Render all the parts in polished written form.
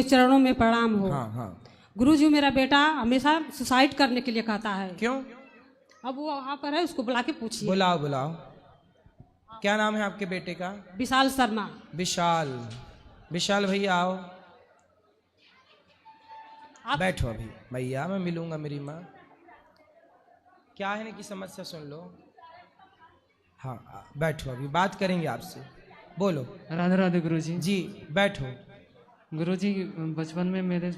चरणों में प्रणाम हो। हाँ हाँ। गुरुजी, मेरा बेटा हमेशा सुसाइड करने के लिए कहता है। क्यों? अब वो वहाँ पर है, उसको बुला के पूछिए। बुलाओ बुलाओ। क्या नाम है आपके बेटे का? विशाल शर्मा। विशाल। विशाल भैया आओ। आप बैठो अभी भैया, मैं मिलूंगा मेरी माँ। क्या है ना कि समस्या सुन लो। हाँ बैठो, अभी बात करेंगे आपसे। बोलो। राधे राधे गुरुजी। जी बैठो। गुरुजी, बचपन में मेरे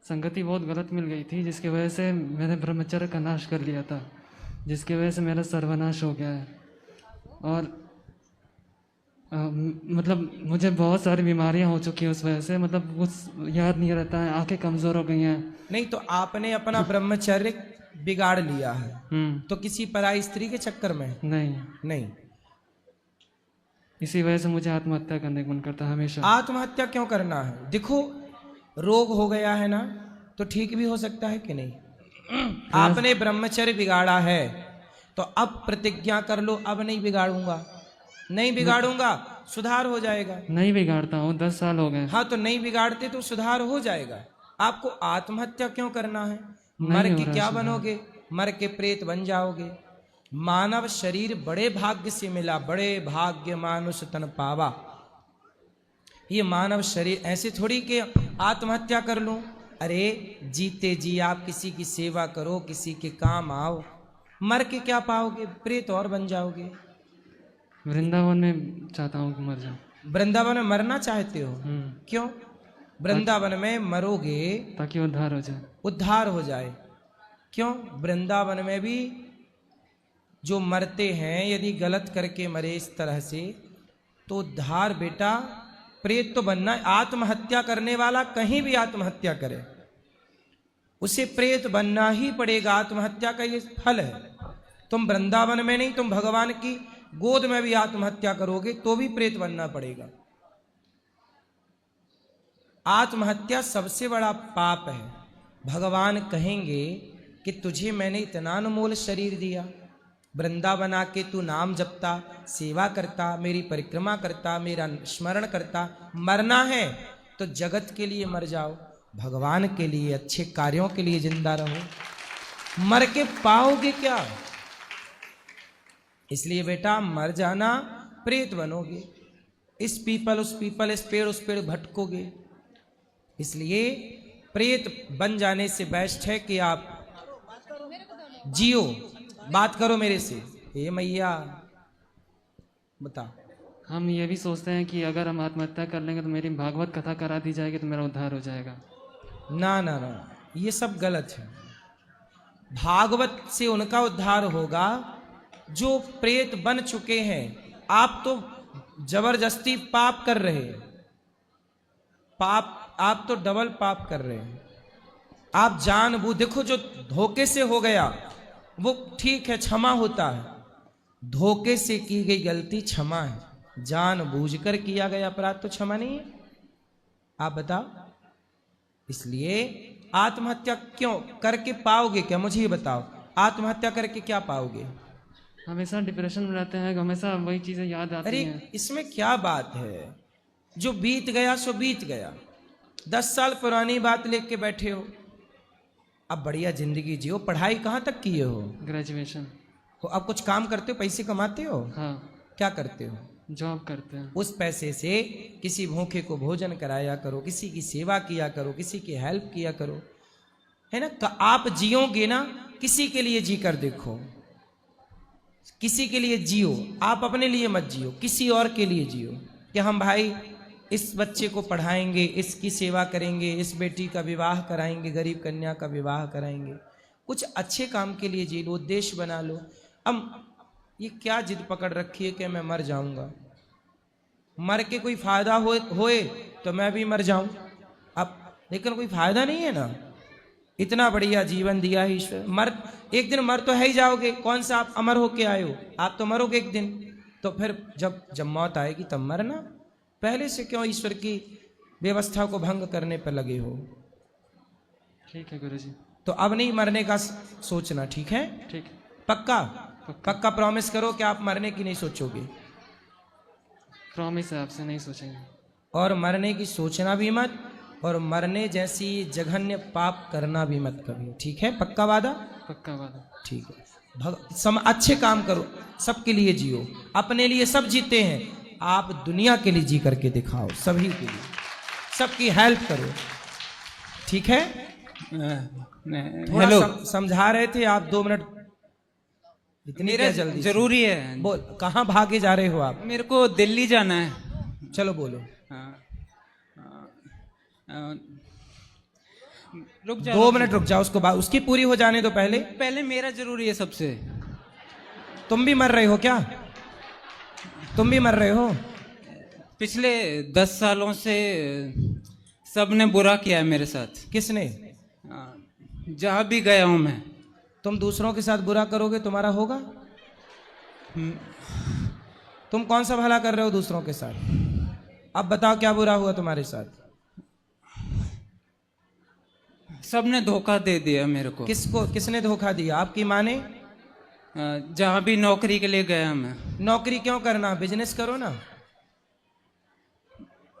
संगति बहुत गलत मिल गई थी, जिसकी वजह से मैंने ब्रह्मचर्य का नाश कर लिया था, जिसकी वजह से मेरा सर्वनाश हो गया है। और मतलब मुझे बहुत सारी बीमारियां हो चुकी हैं उस वजह से, मतलब कुछ याद नहीं रहता है, आंखें कमज़ोर हो गई हैं। नहीं तो आपने अपना ब्रह्मचर्य बिगाड़ लिया है तो किसी पराई स्त्री के चक्कर में? नहीं, नहीं। इसी वजह से मुझे आत्महत्या करने का मन करता है हमेशा। आत्महत्या क्यों करना है? देखो, रोग हो गया है ना, तो ठीक भी हो सकता है कि नहीं? आपने ब्रह्मचर्य बिगाड़ा है तो अब प्रतिज्ञा कर लो, अब नहीं बिगाड़ूंगा, नहीं बिगाड़ूंगा, सुधार हो जाएगा। नहीं बिगाड़ता हूँ, 10 साल हो गए। हाँ तो नहीं बिगाड़ते तो सुधार हो जाएगा। आपको आत्महत्या क्यों करना है? मर के क्या बनोगे? मर के प्रेत बन जाओगे। मानव शरीर बड़े भाग्य से मिला, बड़े भाग्य मानुष तन पावा। ये मानव शरीर ऐसे थोड़ी कि आत्महत्या कर लूं। अरे जीते जी आप किसी की सेवा करो, किसी के काम आओ। मर के क्या पाओगे? प्रेत और बन जाओगे। वृंदावन में चाहता हूँ कि मर जाऊँ। वृंदावन में मरना चाहते हो? क्यों? वृंदावन में मरोगे ताकि उद्धार हो जाए। उद्धार हो जाए। क्यों? वृंदावन में भी जो मरते हैं, यदि गलत करके मरे इस तरह से, तो उद्धार बेटा प्रेत तो बनना। आत्महत्या करने वाला कहीं भी आत्महत्या करे, उसे प्रेत बनना ही पड़ेगा। आत्महत्या का ये फल है। तुम वृंदावन में नहीं, तुम भगवान की गोद में भी आत्महत्या करोगे तो भी प्रेत बनना पड़ेगा। आत्महत्या सबसे बड़ा पाप है। भगवान कहेंगे कि तुझे मैंने इतना अनमोल शरीर दिया, वृंदावन आके तू नाम जपता, सेवा करता, मेरी परिक्रमा करता, मेरा स्मरण करता। मरना है तो जगत के लिए मर जाओ, भगवान के लिए, अच्छे कार्यों के लिए जिंदा रहो। मर के पाओगे क्या? इसलिए बेटा मर जाना, प्रेत बनोगे। इस पीपल उस पीपल, इस पेड़ उस पेड़ भटकोगे। इसलिए प्रेत बन जाने से बेस्ट है कि आप जियो। बात करो मेरे से। हे मैया बता। हम ये भी सोचते हैं कि अगर हम आत्महत्या कर लेंगे तो मेरी भागवत कथा करा दी जाएगी तो मेरा उद्धार हो जाएगा। ना ना ना, ये सब गलत है। भागवत से उनका उद्धार होगा जो प्रेत बन चुके हैं। आप तो जबरदस्ती पाप कर रहे हैं। पाप, आप तो डबल पाप कर रहे हैं। आप जानबूझ, देखो जो धोखे से हो गया वो ठीक है, क्षमा होता है। धोखे से की गई गलती क्षमा है, जानबूझकर किया गया अपराध तो क्षमा नहीं है। आप बताओ। इसलिए आत्महत्या क्यों करके पाओगे क्या? मुझे ये बताओ, आत्महत्या करके क्या पाओगे? हमेशा डिप्रेशन में रहते हैं, हमेशा वही चीजें याद आती हैं। अरे इसमें क्या बात है? जो बीत गया सो बीत गया। 10 साल पुरानी बात लेके बैठे हो। अब बढ़िया जिंदगी जियो। पढ़ाई कहाँ तक किए हो? ग्रेजुएशन हो। अब कुछ काम करते हो, पैसे कमाते हो? हाँ। क्या करते हो? जॉब करते हैं। उस पैसे से किसी भूखे को भोजन कराया करो, किसी की सेवा किया करो, किसी की हेल्प किया करो, है ना? आप जियोगे ना, किसी के लिए जी कर देखो। किसी के लिए जियो, आप अपने लिए मत जियो, किसी और के लिए जियो। कि हम भाई इस बच्चे को पढ़ाएंगे, इसकी सेवा करेंगे, इस बेटी का विवाह कराएंगे, गरीब कन्या का विवाह कराएंगे। कुछ अच्छे काम के लिए जी लो, उद्देश्य बना लो। अब ये क्या जिद पकड़ रखी है कि मैं मर जाऊंगा? मर के कोई फायदा होए तो मैं भी मर जाऊं। अब लेकिन कोई फायदा नहीं है ना। इतना बढ़िया जीवन दिया है ईश्वर। एक दिन मर तो है ही जाओगे। कौन सा आप अमर होके आए हो? आप तो मरोगे एक दिन। तो फिर जब मौत आएगी तब मरना। पहले से क्यों ईश्वर की व्यवस्था को भंग करने पर लगे हो? ठीक है गुरुजी। तो अब नहीं मरने का सोचना, ठीक है? ठीक है। पक्का? पक्का प्रॉमिस करो कि आप मरने की नहीं सोचोगे। प्रॉमिस है, आपसे नहीं सोचेंगे। और मरने की सोचना भी मत, और मरने जैसी जघन्य पाप करना भी मत कभी, ठीक है? पक्का वादा? पक्का वादा। ठीक है। अच्छे काम करो, सबके लिए जियो, अपने लिए सब जीते हैं, आप दुनिया के लिए जी करके दिखाओ, सभी के लिए, सबकी हेल्प करो, ठीक है? हेलो, समझा रहे थे आप, 2 मिनट इतनी क्या जल्दी? जरूरी है। बोल, कहाँ भागे जा रहे हो आप? मेरे को दिल्ली जाना है। चलो बोलो। रुक जाओ, 2 मिनट रुक जाओ, उसको उसकी पूरी हो जाने दो पहले। पहले मेरा जरूरी है सबसे। तुम भी मर रहे हो क्या? तुम भी मर रहे हो? पिछले 10 सालों से सबने बुरा किया है मेरे साथ। किसने? जहां भी गया हूं मैं। तुम दूसरों के साथ बुरा करोगे तुम्हारा होगा? तुम कौन सा भला कर रहे हो दूसरों के साथ? अब बताओ क्या बुरा हुआ तुम्हारे साथ? सबने धोखा दे दिया मेरे को। किसको? किसने धोखा दिया? आपकी माँ ने? जहां भी नौकरी के लिए गया मैं। नौकरी क्यों करना? बिजनेस करो ना।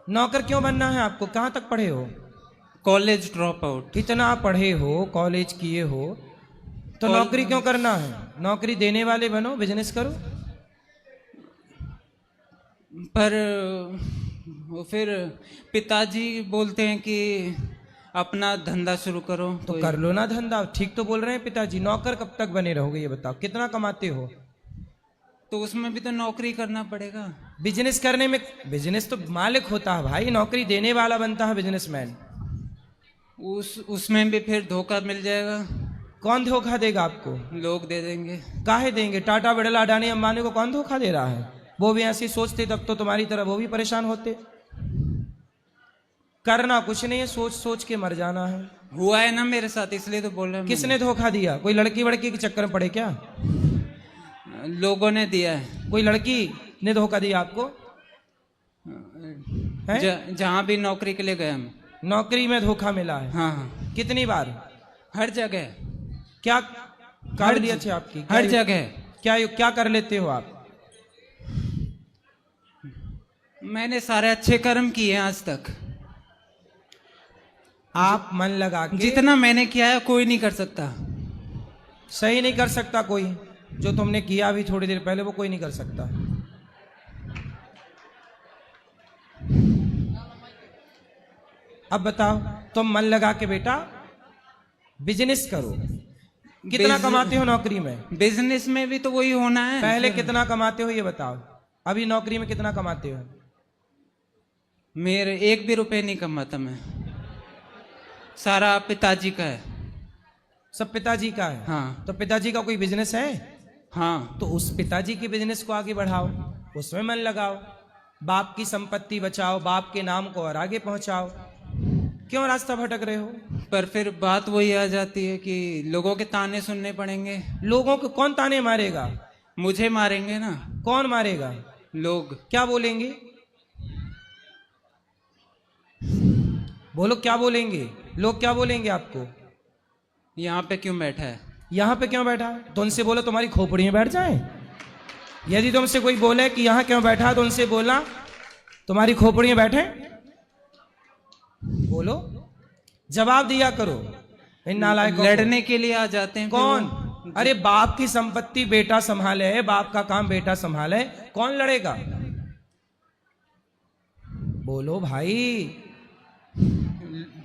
नौकर क्यों बनना है आपको? कहाँ तक पढ़े हो? College drop out. इतना पढ़े हो, कॉलेज किए हो, तो नौकरी क्यों करना है? नौकरी देने वाले बनो, बिजनेस करो। पर वो फिर पिताजी बोलते हैं कि अपना धंधा शुरू करो। तो कर लो ना धंधा। ठीक तो बोल रहे हैं पिताजी। नौकर कब तक बने रहोगे ये बताओ? कितना कमाते हो? तो उसमें भी तो नौकरी करना पड़ेगा। बिजनेस करने में, बिजनेस तो मालिक होता है भाई, नौकरी देने वाला बनता है बिजनेसमैन। उसमें भी फिर धोखा मिल जाएगा। कौन धोखा देगा आपको? लोग दे देंगे। काहे देंगे? टाटा, बिड़ला, अडानी, अंबानी को कौन धोखा दे रहा है? वो भी ऐसी सोचते तब तो तुम्हारी तरह वो भी परेशान होते। करना कुछ नहीं है, सोच सोच के मर जाना है। हुआ है ना मेरे साथ, इसलिए तो बोल रहे हैं। किसने धोखा दिया? कोई लड़की वड़की के चक्कर में पड़े क्या? लोगों ने दिया है। कोई लड़की ने धोखा दिया आपको? जहां भी नौकरी के लिए गया मैं। नौकरी में धोखा मिला है? हाँ। कितनी बार? हर जगह। क्या काबिलियत है आपकी? हर जगह। क्या कर लेते हो आप? मैंने सारे अच्छे कर्म किए हैं आज तक। आप मन लगा के, जितना मैंने किया है कोई नहीं कर सकता। सही नहीं कर सकता कोई। जो तुमने किया अभी थोड़ी देर पहले वो कोई नहीं कर सकता। अब बताओ, तुम मन लगा के बेटा बिजनेस करो। कितना कमाते हो नौकरी में? बिजनेस में भी तो वही होना है। पहले कितना कमाते हो ये बताओ? अभी नौकरी में कितना कमाते हो? मेरे 1 भी रुपए नहीं कमाता मैं। सारा पिताजी का है। सब पिताजी का है? हाँ। तो पिताजी का कोई बिजनेस है? हाँ। तो उस पिताजी के बिजनेस को आगे बढ़ाओ, उसमें मन लगाओ, बाप की संपत्ति बचाओ, बाप के नाम को और आगे पहुंचाओ। क्यों रास्ता भटक रहे हो? पर फिर बात वही आ जाती है कि लोगों के ताने सुनने पड़ेंगे। लोगों को कौन ताने मारेगा? मुझे मारेंगे ना। कौन मारेगा? लोग। क्या बोलेंगे? बोलो, क्या बोलेंगे लोग? क्या बोलेंगे आपको? यहाँ पे क्यों बैठा है? यहाँ पे क्यों बैठा है? तो उनसे बोलो तुम्हारी खोपड़ी में बैठ जाए। यदि तुमसे कोई बोले कि यहाँ क्यों बैठा है, तो उनसे बोलना तुम्हारी खोपड़ी में बैठे। बोलो, जवाब दिया करो। इन नालायकों को। लड़ने के लिए आ जाते हैं। कौन? अरे बाप की संपत्ति बेटा संभाले है, बाप का काम बेटा संभाले, कौन लड़ेगा? बोलो भाई।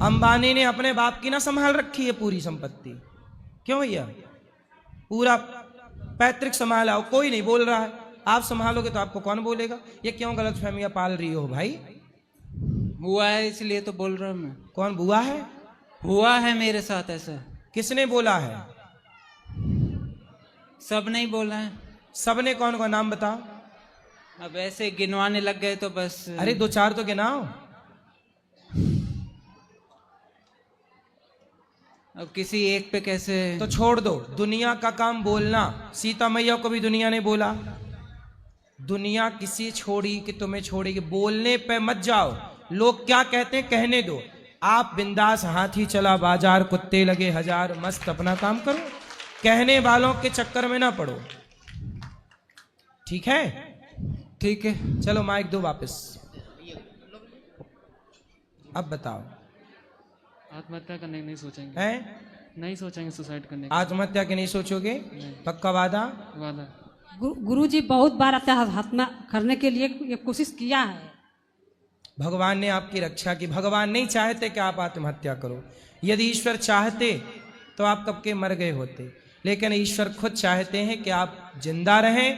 अंबानी ने अपने बाप की ना संभाल रखी है पूरी संपत्ति। क्यों भैया? पूरा पैतृक संभाला हो, कोई नहीं बोल रहा है। आप संभालोगे तो आपको कौन बोलेगा? ये क्यों गलत फहमियां पाल रही हो भाई? हुआ है इसलिए तो बोल रहा हूं मैं। कौन बुआ है? हुआ है मेरे साथ ऐसा। किसने बोला है? सब नहीं बोला है। सबने कौन? का नाम बताओ। अब ऐसे गिनवाने लग गए तो बस। अरे 2-4 तो गिनाओ। अब किसी एक पे कैसे? तो छोड़ दो, दुनिया का काम बोलना। सीता मैया को भी दुनिया ने बोला। दुनिया किसी छोड़ी कि तुम्हें छोड़ेगी, बोलने पे मत जाओ। लोग क्या कहते हैं कहने दो। आप बिंदास, हाथी चला बाजार, कुत्ते लगे हजार, मस्त अपना काम करो। कहने वालों के चक्कर में ना पड़ो, ठीक है? ठीक है। चलो माइक दो वापस। अब बताओ, आत्महत्या करने की नहीं सोचेंगे, हैं? नहीं सोचेंगे सुसाइड करने की। आत्महत्या के नहीं सोचोगे? पक्का वादा? वादा। गुरुजी बहुत बार आत्महत्या करने के लिए ये कोशिश किया है। भगवान ने आपकी रक्षा की। भगवान नहीं चाहते कि आप आत्महत्या करो। यदि ईश्वर चाहते तो आप कब के मर गए होते, लेकिन ईश्वर खुद चाहते हैं कि आप जिंदा रहें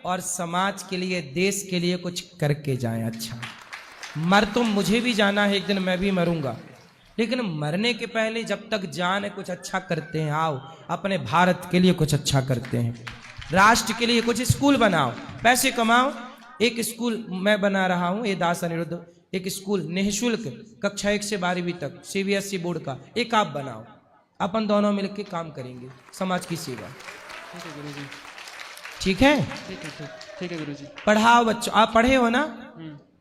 और समाज के लिए, देश के लिए कुछ करके जाएं। अच्छा, मर तो मुझे भी जाना है, एक दिन मैं भी मरूंगा, लेकिन मरने के पहले जब तक जान है कुछ अच्छा करते हैं। आओ अपने भारत के लिए कुछ अच्छा करते हैं, राष्ट्र के लिए कुछ स्कूल बनाओ, पैसे कमाओ। एक स्कूल मैं बना रहा हूं, ये दास अनिरुद्ध, एक स्कूल निःशुल्क कक्षा 1 से 12वीं तक CBSE बोर्ड का, एक आप बनाओ। अपन दोनों मिलकर काम करेंगे समाज की सेवा। ठीक है गुरुजी। ठीक है? ठीक है गुरुजी। पढ़ाओ बच्चों, आप पढ़े हो ना,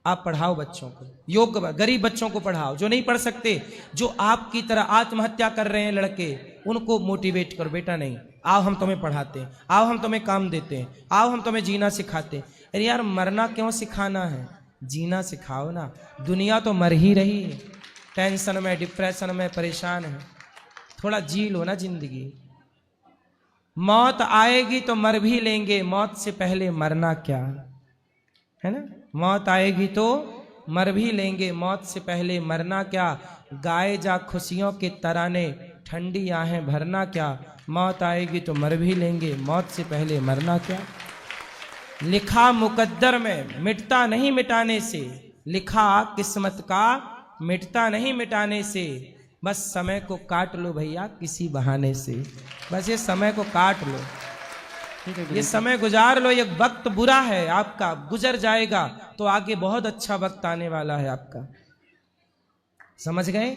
आप पढ़ाओ बच्चों को, योग्य गरीब बच्चों को पढ़ाओ, जो नहीं पढ़ सकते, जो आपकी तरह आत्महत्या कर रहे हैं लड़के, उनको मोटिवेट करो। बेटा नहीं, आओ हम तुम्हें पढ़ाते हैं, आओ हम तुम्हें काम देते हैं, आओ हम तुम्हें जीना सिखाते हैं। अरे यार, मरना क्यों सिखाना है, जीना सिखाओ ना। दुनिया तो मर ही रही है, टेंशन में, डिप्रेशन में परेशान है, थोड़ा जी लो ना जिंदगी। मौत आएगी तो मर भी लेंगे, मौत से पहले मरना क्या है ना। मौत आएगी तो मर भी लेंगे, मौत से पहले मरना क्या। गाए जा खुशियों के तराने, ठंडी आहें भरना क्या। मौत आएगी तो मर भी लेंगे, मौत से पहले मरना क्या। लिखा मुकद्दर में मिटता नहीं मिटाने से, लिखा किस्मत का मिटता नहीं मिटाने से। बस समय को काट लो भैया किसी बहाने से, बस ये समय को काट लो, ठीक है ये गुरुजी। समय गुजार लो। ये वक्त बुरा है आपका, गुजर जाएगा तो आगे बहुत अच्छा वक्त आने वाला है आपका। समझ गए?